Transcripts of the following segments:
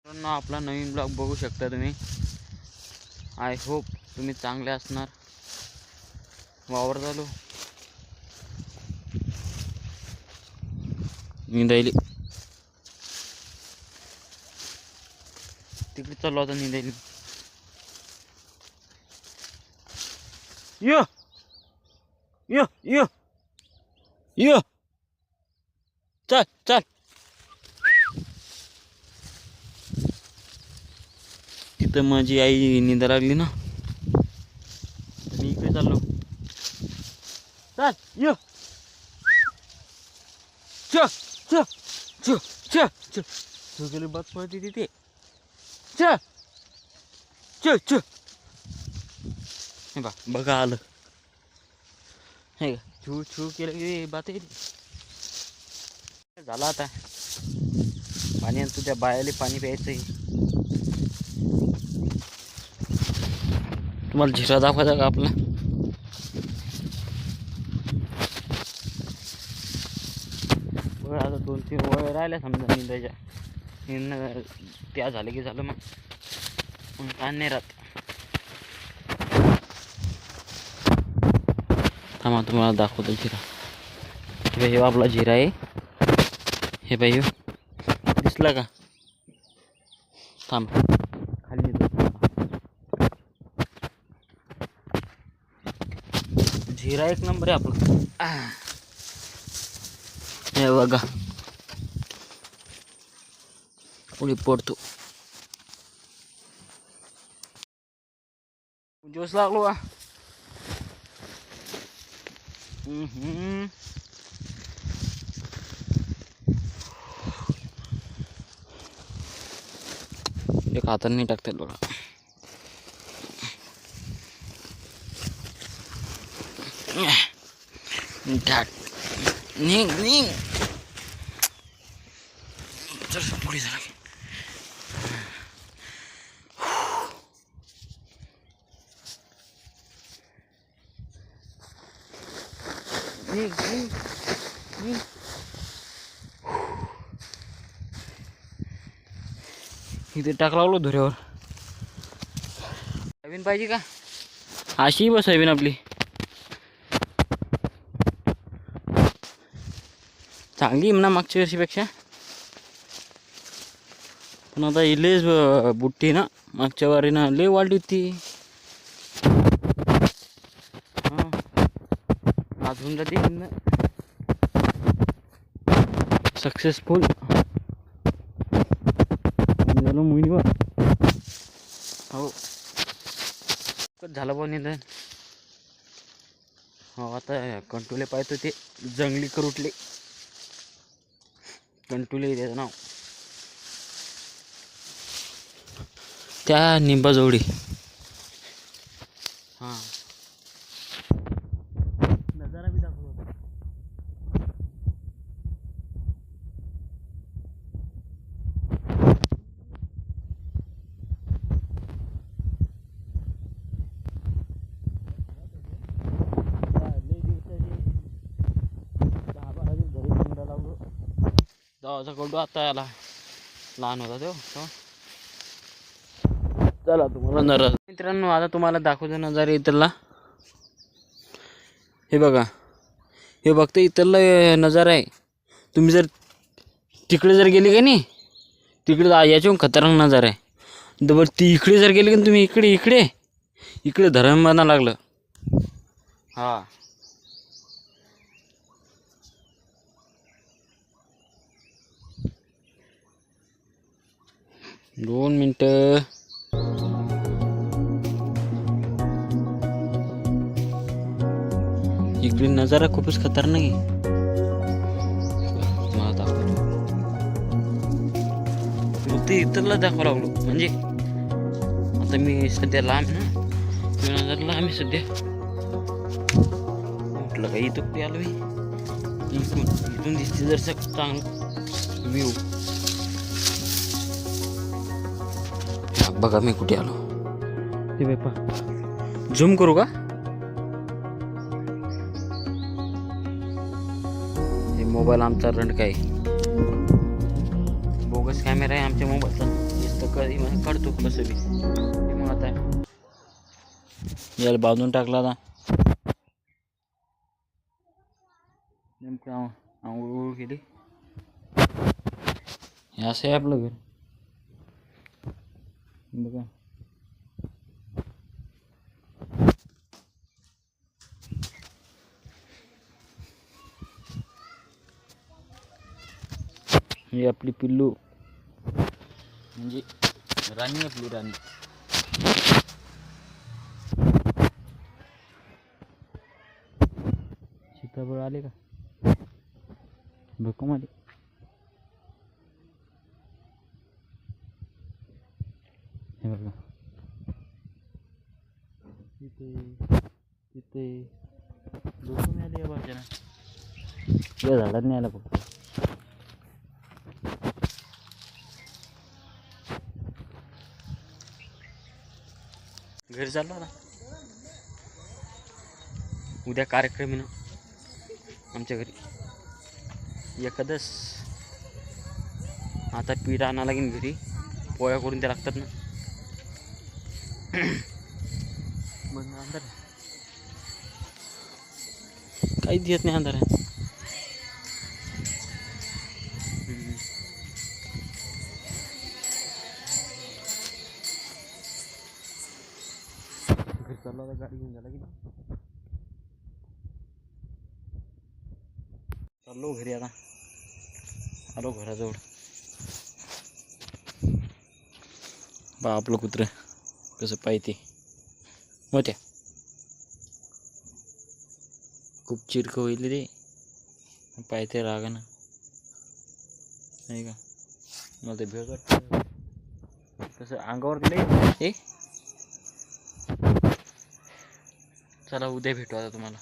मित्रांनो, आपला नवीन ब्लॉग बघू शकता तुम्ही. आय होप तुम्ही चांगले असणार. वावर चालू निंदायली, तिकडे चाललो होता निंदायली. यो यो यो यो चल चल. तिथं माझी आई निंदा लागली ना, मी इकडे चाललो. चल यो च च च च च गेली बात पळते तिथे. च च च हे बघा आलं हे का, छू छू केलं की बात येते. झाला आता पाणी आणतो, त्या बायाले पाणी प्यायचंय. तुम्हाला झिरा दाखवायचा का आपला? बघा आता 2-3 वळ राहिल्या समजा निंदायच्या. त्या झालं की झालं, मग काय नाही राहत. थांबा तुम्हाला दाखवतो जिरा. हे आपला जिरा आहे. हे बाई दिसला का? थांब खाली जिरा एक नंबर आहे आपला. हे बघा पुढे पडतो. जोश लागलो का? एक हाताने नाही टाकता येईल बघा. निघ निघ चल पुढे जरा. निघ निघ निघ. इथे टाक लागलो धुऱ्यावर. सोयाबीन पाहिजे का? अशी बस सोयाबीन आपली चांगली म्हणा मागच्या वर्षीपेक्षा. पण आता इलेच बुट्टी ना, मागच्या वारीनं लय वाढली होती. अजून जाते सक्सेसफुल झालं मोहिनीवर. हो झालं पण निधन. हो आता कंटुले पाहतो ते जंगली करुटले. कंटुले त्याचं नाव. त्या निंबाजवळी. हां नजारा बी दाखवतो. जावाचा कोल्डू आता याला लहान होता तो. चला तुम्हाला नजारा मित्रांनो आता तुम्हाला दाखवतो नजारा इथला. हे बघा, हे बघता इथला नजारा आहे. तुम्ही जर तिकडे जर गेले का नाही, तिकडे याच्याहून खतरनाक नजारा आहे. बरं ती इकडे जर गेले का तुम्ही, इकडे इकडे इकडे धरण बांधा लागलं. हा 2 मिनटं. इकडे नजारा खूपच खतरनाक आहे. मला दाखवतो फक्त इथला दाखवा लागलो. म्हणजे आता मी सध्या लांब ना, नजर लांब आहे सध्या. म्हटलं का इथं कुठे आलो मी. इथून दिसते जर चांगलं व्ह्यू. बघा मी कुठे आलो. हे बापा झूम करू का? हे मोबाईल आमचा रंड काय बोगस कॅमेरा आहे आमच्या मोबाईलचा. कधी मग काढतो कसं बी. मग आता याला बांधून टाकला आता. नेमकं आंघोळ केली. हे असं आहे आपलं घर बघा. ही आपली पिल्लू म्हणजे राणी, आपली राणी. सीताफळ आले का बघू मध्ये. हे बघा तिथे लोक मिळाले या बाजूला. या झाडात नाही आला फक्त. घरी चाललो आता. उद्या कार्यक्रम आहे ना आमच्या घरी एकादश. आता पीठ आणा लागेल घरी. पोळ्या करून त्या लागतात ना. मग अंधार काहीच येत नाही अंधार. घरी चाललो आता. गाडी घेऊन झाला की चाललो घरी आता. आलो घराजवळ. बा आपलं कुत्रं कसं पाहिजे होत्या. खूप चिरकं होईल रे पाहिजे रागा ना नाही का. मला ते भेट वाटतं तसं अंगावर दिले हे. चला उद्या भेटू आता तुम्हाला.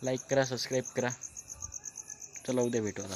लाईक करा, सबस्क्राईब करा. चला उद्या भेटू आता.